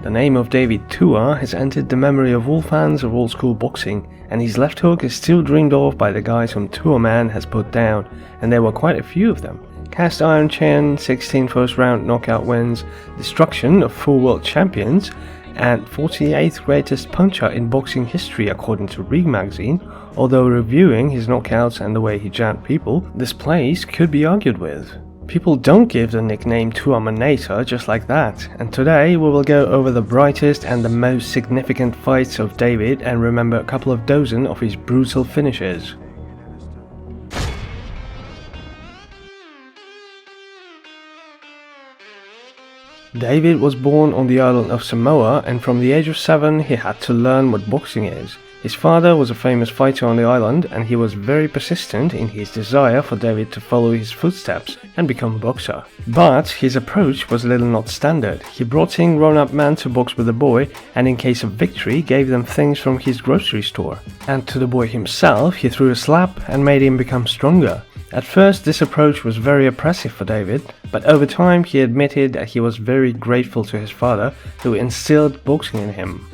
The name of David Tua has entered the memory of all fans of old school boxing, and his left hook is still dreamed of by the guys whom Tuaman has put down, and there were quite a few of them. Cast iron chin, 16 first round knockout wins, destruction of 4 world champions, and 48th greatest puncher in boxing history according to Ring magazine. Although reviewing his knockouts and the way he jammed people, this place could be argued with. People don't give the nickname Tuamanator just like that, and today we will go over the brightest and the most significant fights of David and remember a couple of dozen of his brutal finishes. David was born on the island of Samoa, and from the age of 7 he had to learn what boxing is. His father was a famous fighter on the island, and he was very persistent in his desire for David to follow his footsteps and become a boxer. But his approach was a little not standard. He brought in grown-up men to box with the boy, and in case of victory gave them things from his grocery store. And to the boy himself he threw a slap and made him become stronger. At first this approach was very oppressive for David, but over time he admitted that he was very grateful to his father, who instilled boxing in him.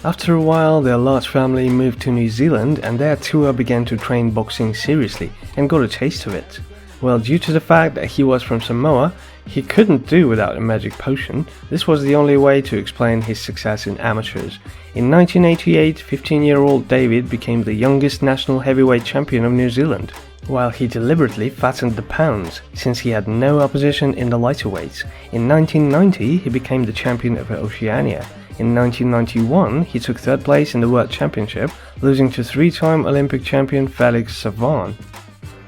After a while, their large family moved to New Zealand, and there Tua began to train boxing seriously and got a taste of it. Well, due to the fact that he was from Samoa, he couldn't do without a magic potion. This was the only way to explain his success in amateurs. In 1988, 15-year-old David became the youngest national heavyweight champion of New Zealand, while he deliberately fattened the pounds, since he had no opposition in the lighter weights. In 1990, he became the champion of Oceania. In 1991, he took 3rd place in the World Championship, losing to 3-time Olympic champion Felix Savon.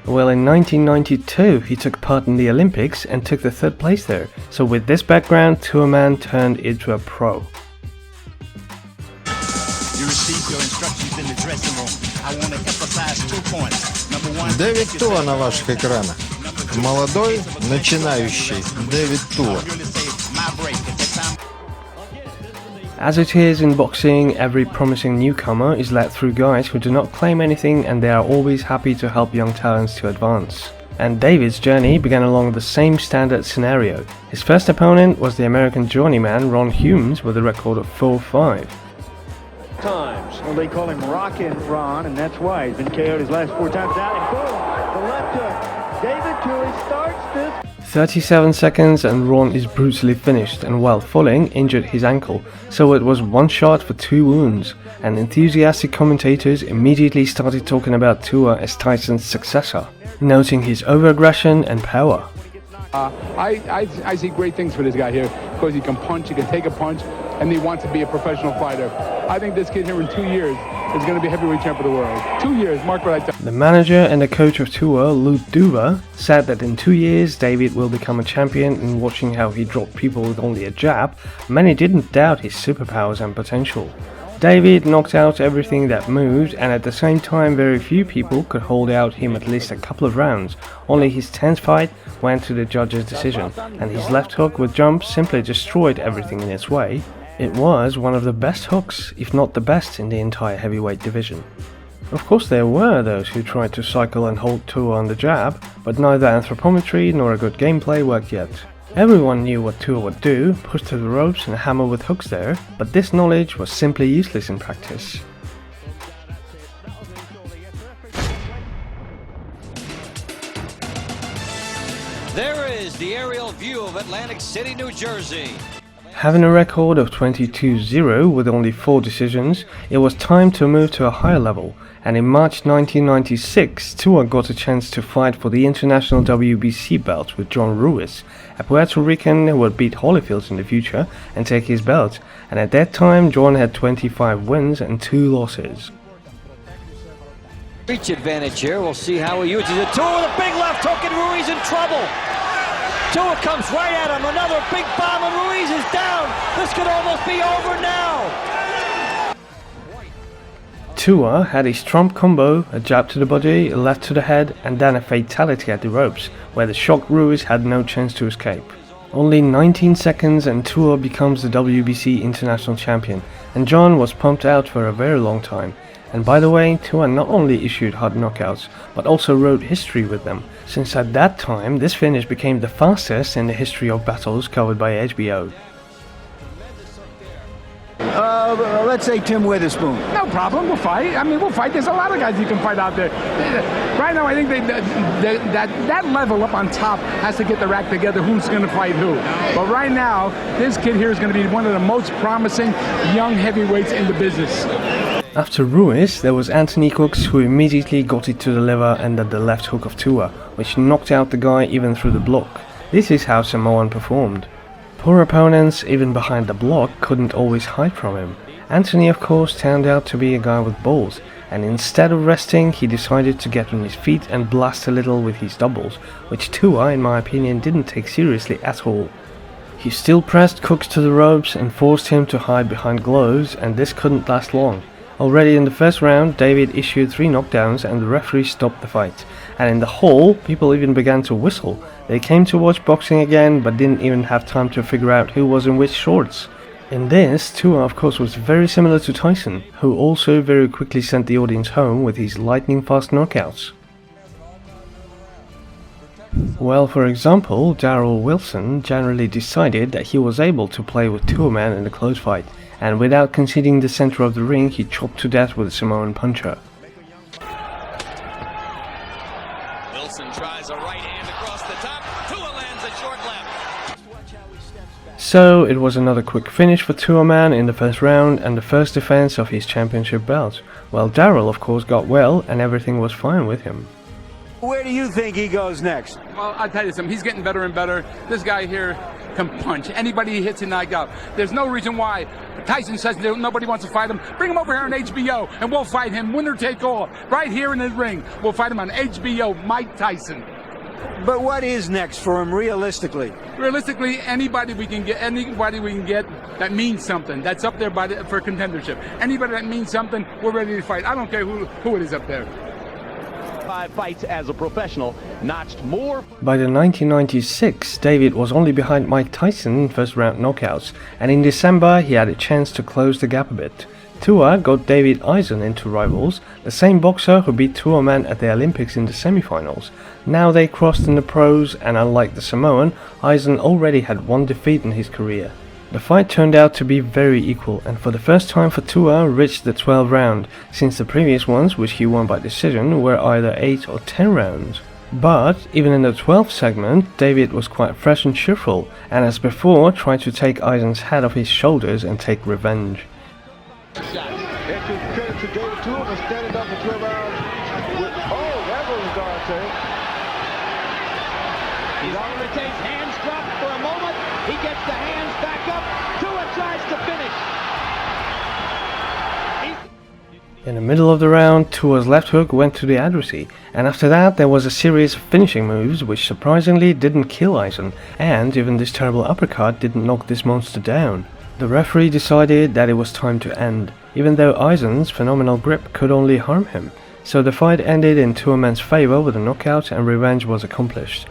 Well, in 1992, he took part in the Olympics and took the 3rd place there. So with this background, Tuaman turned into a pro. You received your instructions in the dressing room. I want to emphasize 2 points. Number 1, Дэвид Туа на ваших экранах. Молодой, начинающий Дэвид Туа. As it is in boxing, every promising newcomer is led through guys who do not claim anything, and they are always happy to help young talents to advance. And David's journey began along the same standard scenario. His first opponent was the American journeyman Ron Humes with a record of 4-5. Well, they call him Rockin' Ron, and that's why he's been KO'd his last 4 times out. And boom, the left hook. David Tua starts this. 37 seconds and Ron is brutally finished, and while falling injured his ankle, so it was 1 shot for 2 wounds, and enthusiastic commentators immediately started talking about Tua as Tyson's successor, noting his overaggression and power. I see great things for this guy here, because he can punch, he can take a punch, and he wants to be a professional fighter. I think this kid here in 2 years is going to be heavyweight champ of the world. 2 years, mark what I tell you. The manager and the coach of Tua, Luke Duva, said that in 2 years David will become a champion, and watching how he dropped people with only a jab, many didn't doubt his superpowers and potential. David knocked out everything that moved, and at the same time very few people could hold out him at least a couple of rounds. Only his 10th fight went to the judge's decision, and his left hook with jump simply destroyed everything in its way. It was one of the best hooks, if not the best, in the entire heavyweight division. Of course there were those who tried to cycle and hold Tua on the jab, but neither anthropometry nor a good gameplay worked yet. Everyone knew what Tua would do, push to the ropes and hammer with hooks there, but this knowledge was simply useless in practice. There is the aerial view of Atlantic City, New Jersey. Having a record of 22-0 with only 4 decisions, it was time to move to a higher level, and in March 1996, Tua got a chance to fight for the international WBC belt with John Ruiz, a Puerto Rican who would beat Holyfield in the future and take his belt, and at that time John had 25 wins and 2 losses. Reach advantage here, we'll see how he uses it. Tua with a big left hook and Ruiz in trouble. Tua comes right at him, another big bomb and Ruiz is down. This could almost be over now. Tua had his trump combo, a jab to the body, a left to the head, and then a fatality at the ropes, where the shocked Ruiz had no chance to escape. Only 19 seconds and Tua becomes the WBC international champion, and John was pumped out for a very long time. And by the way, Tua not only issued hard knockouts, but also wrote history with them, since at that time this finish became the fastest in the history of battles covered by HBO. Let's say Tim Witherspoon. No problem. We'll fight. I mean, we'll fight. There's a lot of guys you can fight out there. Right now, I think that level up on top has to get their act together. Who's going to fight who? But right now, this kid here is going to be one of the most promising young heavyweights in the business. After Ruiz, there was Anthony Cooks, who immediately got it to the liver and at the left hook of Tua, which knocked out the guy even through the block. This is how Samoan performed. Poor opponents, even behind the block, couldn't always hide from him. Anthony, of course, turned out to be a guy with balls, and instead of resting, he decided to get on his feet and blast a little with his doubles, which Tua, in my opinion, didn't take seriously at all. He still pressed Cooks to the ropes and forced him to hide behind gloves, and this couldn't last long. Already in the first round, David issued 3 knockdowns and the referee stopped the fight. And in the hall, people even began to whistle. They came to watch boxing again, but didn't even have time to figure out who was in which shorts. In this, Tua of course was very similar to Tyson, who also very quickly sent the audience home with his lightning fast knockouts. Well, for example, Darrell Wilson generally decided that he was able to play with Tuaman in a close fight, and without conceding the center of the ring, he chopped to death with a Samoan puncher. Wilson tries a right hand across the top. Tua lands a short left. So it was another quick finish for Tuaman in the first round and the first defense of his championship belt. Well, Darrell of course got well and everything was fine with him. Where do you think he goes next? Well, I'll tell you something. He's getting better and better. This guy here can punch. Anybody he hits, he knocked out. There's no reason why. Tyson says nobody wants to fight him. Bring him over here on HBO, and we'll fight him, winner take all, right here in the ring. We'll fight him on HBO, Mike Tyson. But what is next for him realistically? Realistically, anybody we can get that means something. That's up there for contendership. Anybody that means something, we're ready to fight. I don't care who it is up there. 5 fights as a professional, notched more. By the 1996, David was only behind Mike Tyson in first round knockouts, and in December he had a chance to close the gap a bit. Tua got David Eisen into rivals, the same boxer who beat Tuaman at the Olympics in the semifinals. Now they crossed in the pros, and unlike the Samoan, Eisen already had 1 defeat in his career. The fight turned out to be very equal, and for the first time for Tua reached the 12th round, since the previous ones, which he won by decision, were either 8 or 10 rounds. But even in the 12th segment, David was quite fresh and cheerful, and as before tried to take Eisen's head off his shoulders and take revenge. And to credit to David Tua for standing up for 12 rounds. That was Dante. He's on retains, hands dropped for a moment. He gets the hands back up. Tua tries to finish. In the middle of the round, Tua's left hook went to the adversary, and after that there was a series of finishing moves which surprisingly didn't kill Eisen, and even this terrible uppercut didn't knock this monster down. The referee decided that it was time to end, even though Eisen's phenomenal grip could only harm him. So the fight ended in Tuaman's favor with a knockout and revenge was accomplished.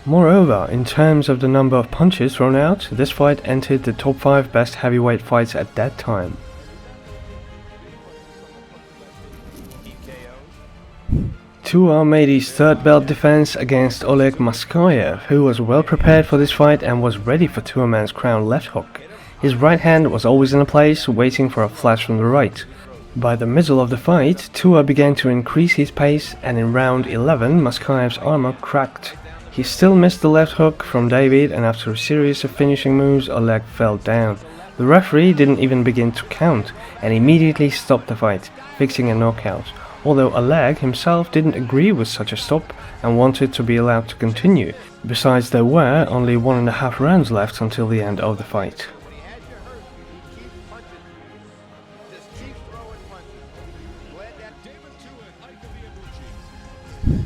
Moreover, in terms of the number of punches thrown out, this fight entered the top 5 best heavyweight fights at that time. Tua made his 3rd belt defense against Oleg Maskayev, who was well prepared for this fight and was ready for Tuaman's crown left hook. His right hand was always in a place, waiting for a flash from the right. By the middle of the fight, Tua began to increase his pace, and in round 11 Maskayev's armor cracked. He still missed the left hook from David, and after a series of finishing moves, Oleg fell down. The referee didn't even begin to count, and immediately stopped the fight, fixing a knockout. Although Oleg himself didn't agree with such a stop and wanted to be allowed to continue. Besides, there were only 1.5 rounds left until the end of the fight.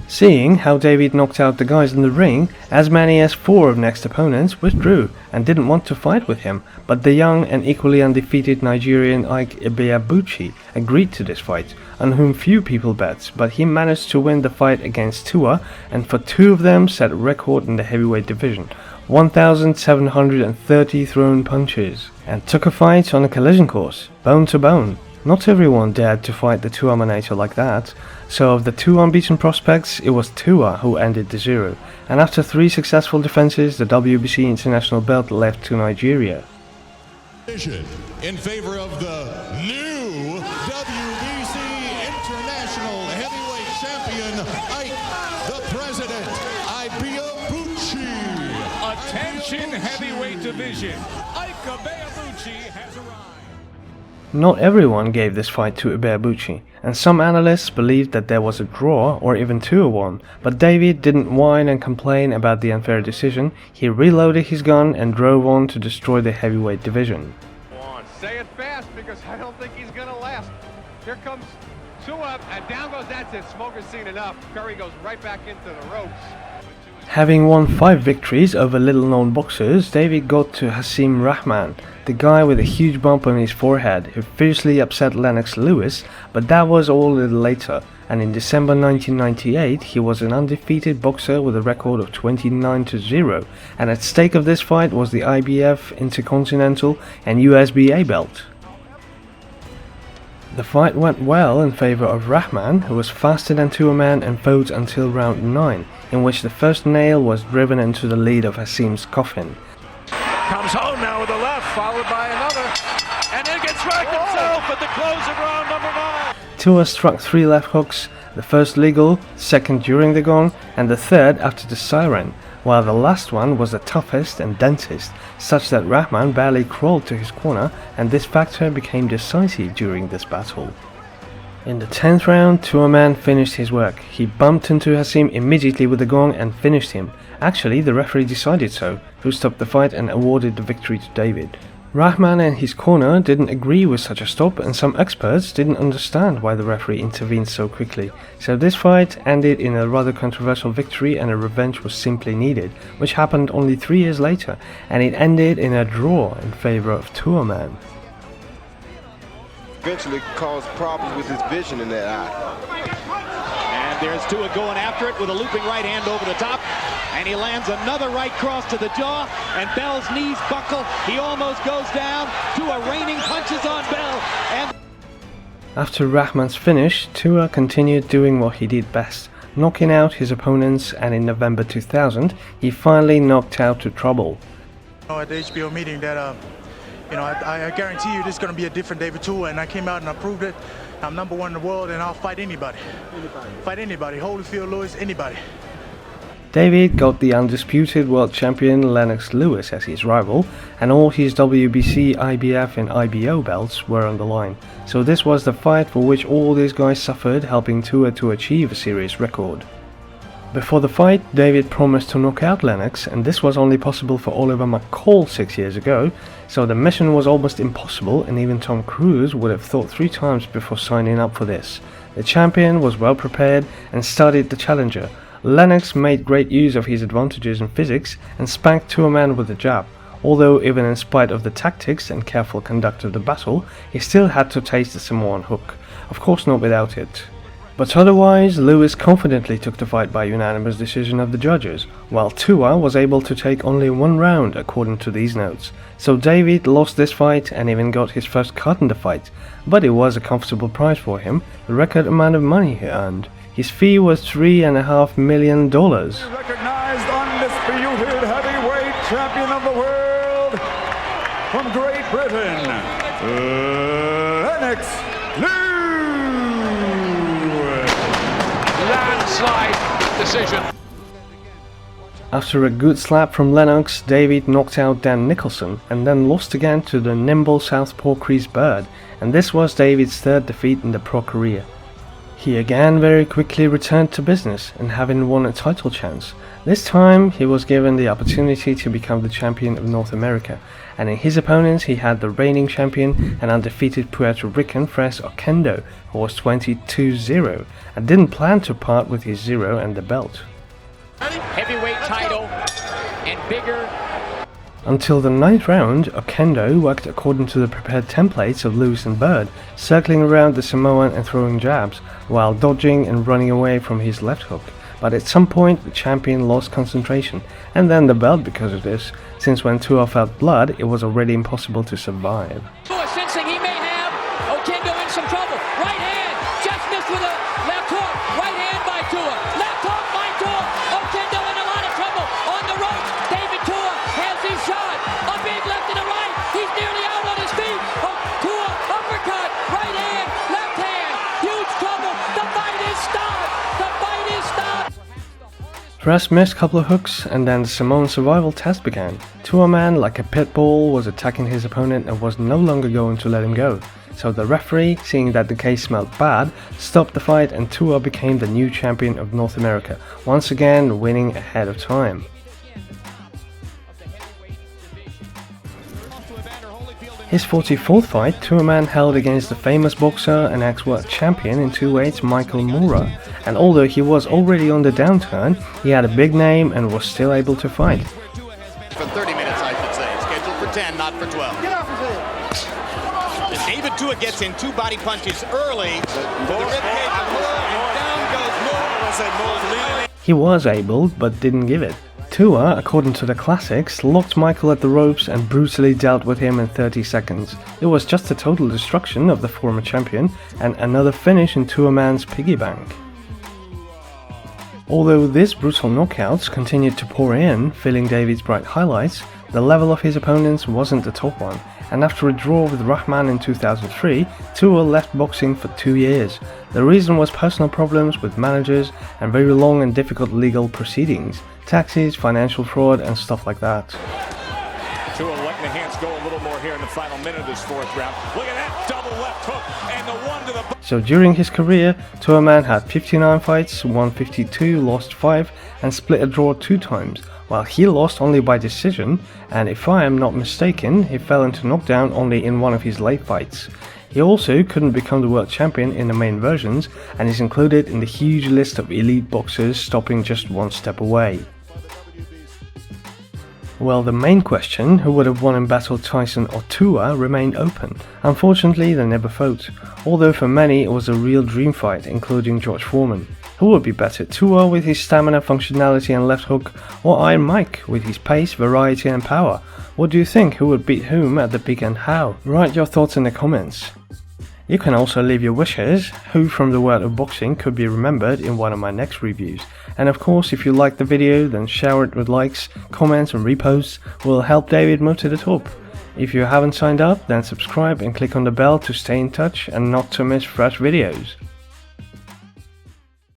Seeing how David knocked out the guys in the ring, as many as 4 of next opponents withdrew and didn't want to fight with him, but the young and equally undefeated Nigerian Ike Ibeabuchi agreed to this fight, on whom few people bet, but he managed to win the fight against Tua, and for 2 of them set a record in the heavyweight division, 1,730 thrown punches, and took a fight on a collision course, bone to bone. Not everyone dared to fight the Tuamanator like that, so of the two unbeaten prospects, it was Tua who ended the zero, and after 3 successful defenses, the WBC international belt left to Nigeria. In favor of the new WBC international heavyweight champion, Ike, the president, Attention heavyweight division, Ike has arrived. Not everyone gave this fight to Ibeabuchi, and some analysts believed that there was a draw or even 2-1, but David didn't whine and complain about the unfair decision. He reloaded his gun and drove on to destroy the heavyweight division. Say it fast because I don't think he's going to last. Here comes Tua, and down goes that's it. Smoker's seen enough. Curry goes right back into the ropes. Having won 5 victories over little-known boxers, David got to Hasim Rahman, the guy with a huge bump on his forehead who fiercely upset Lennox Lewis, but that was all a little later, and in December 1998 he was an undefeated boxer with a record of 29-0, and at stake of this fight was the IBF, Intercontinental and USBA belt. The fight went well in favor of Rahman, who was faster than Tuaman and fought until round 9, in which the first nail was driven into the lid of Hasim's coffin. Comes home now with a left, followed by another, and then gets wrecked himself at the close of round number 9. Tua struck 3 left hooks, the first legal, second during the gong, and the third after the siren, while the last one was the toughest and densest, such that Rahman barely crawled to his corner, and this factor became decisive during this battle. In the 10th round, Tuaman finished his work. He bumped into Hasim immediately with the gong and finished him. Actually, the referee decided so, who stopped the fight and awarded the victory to David. Rahman and his corner didn't agree with such a stop, and some experts didn't understand why the referee intervened so quickly. So this fight ended in a rather controversial victory, and a revenge was simply needed, which happened only 3 years later, and it ended in a draw in favor of Tuaman. Eventually caused problems with his vision in that eye. And there's Tua going after it with a looping right hand over the top. And he lands another right cross to the jaw. And Bell's knees buckle. He almost goes down. Tua raining punches on Bell. And after Rahman's finish, Tua continued doing what he did best, knocking out his opponents, and in November 2000, he finally knocked out to Trouble. At the HBO meeting that I guarantee you this is going to be a different David Tua, and I came out and I proved it. I'm number 1 in the world, and I'll fight anybody. Fight anybody. Holyfield, Lewis, anybody. David got the undisputed world champion Lennox Lewis as his rival, and all his WBC, IBF and IBO belts were on the line. So this was the fight for which all these guys suffered, helping Tua to achieve a serious record. Before the fight, David promised to knock out Lennox, and this was only possible for Oliver McCall 6 years ago, so the mission was almost impossible, and even Tom Cruise would have thought 3 times before signing up for this. The champion was well prepared and studied the challenger. Lennox made great use of his advantages in physics and spanked Tuaman with a jab, although even in spite of the tactics and careful conduct of the battle, he still had to taste the Samoan hook, of course not without it. But otherwise, Lewis confidently took the fight by unanimous decision of the judges, while Tua was able to take only 1 round according to these notes. So David lost this fight and even got his first cut in the fight, but it was a comfortable prize for him, the record amount of money he earned. His fee was $3.5 million. Recognized undisputed heavyweight champion of the world from Great Britain, Lennox Lewis. Landslide decision. After a good slap from Lennox, David knocked out Dan Nicholson and then lost again to the nimble southpaw Chris Bird, and this was David's 3rd defeat in the pro career. He again very quickly returned to business and having won a title chance. This time he was given the opportunity to become the champion of North America, and in his opponents he had the reigning champion and undefeated Puerto Rican Fres Oquendo, who was 22-0 and didn't plan to part with his 0 and the belt. heavyweight title and bigger. Until the 9th round, Oquendo worked according to the prepared templates of Lewis and Bird, circling around the Samoan and throwing jabs, while dodging and running away from his left hook. But at some point, the champion lost concentration, and then the belt because of this, since when Tua felt blood, it was already impossible to survive. Sensing he may have Oquendo in in some trouble. Right hand, just missed with a left hook. Right hand by Tua. Left hook by Tua. Oquendo in a lot of trouble. On the ropes, David Tua has his shot. A big left and a right. He's nearly out on his feet. Tua, uppercut. Right hand, left hand. Huge trouble. The fight is stopped. The fight is stopped. Rest missed a couple of hooks, and then the Samoan survival test began. Tuaman, like a pit bull, was attacking his opponent and was no longer going to let him go. So the referee, seeing that the case smelled bad, stopped the fight and Tua became the new champion of North America, once again winning ahead of time. His 44th fight, Tuaman held against the famous boxer and ex-world champion in 2 weights Michael Moura, and although he was already on the downturn, he had a big name and was still able to fight. For 30 minutes, I should say. Scheduled for 10, not for 12. Get off his head. David Tua gets in 2 body punches early. The ribcage of Moura, and down goes Moura. He was able, but didn't give it. Tua, according to the classics, locked Michael at the ropes and brutally dealt with him in 30 seconds. It was just a total destruction of the former champion and another finish in Tuaman's piggy bank. Although these brutal knockouts continued to pour in, filling David's bright highlights, the level of his opponents wasn't the top one, and after a draw with Rahman in 2003, Tua left boxing for 2 years. The reason was personal problems with managers and very long and difficult legal proceedings, taxes, financial fraud and stuff like that. Tua letting the hands go a little more here in the final minute of this 4th round. Look at that double left hook and the one to the... So during his career, Tuaman had 59 fights, won 52, lost 5 and split a draw 2 times, while he lost only by decision, and if I am not mistaken, he fell into knockdown only in one of his late fights. He also couldn't become the world champion in the main versions and is included in the huge list of elite boxers stopping just 1 step away. Well, the main question, who would have won in battle, Tyson or Tua, remained open. Unfortunately, they never fought, although for many it was a real dream fight, including George Foreman. Who would be better, Tua with his stamina, functionality and left hook, or Iron Mike with his pace, variety and power? What do you think, who would beat whom at the peak and how? Write your thoughts in the comments. You can also leave your wishes, who from the world of boxing could be remembered in one of my next reviews. And of course, if you liked the video, then share it with likes, comments and reposts, will help David move to the top. If you haven't signed up, then subscribe and click on the bell to stay in touch and not to miss fresh videos.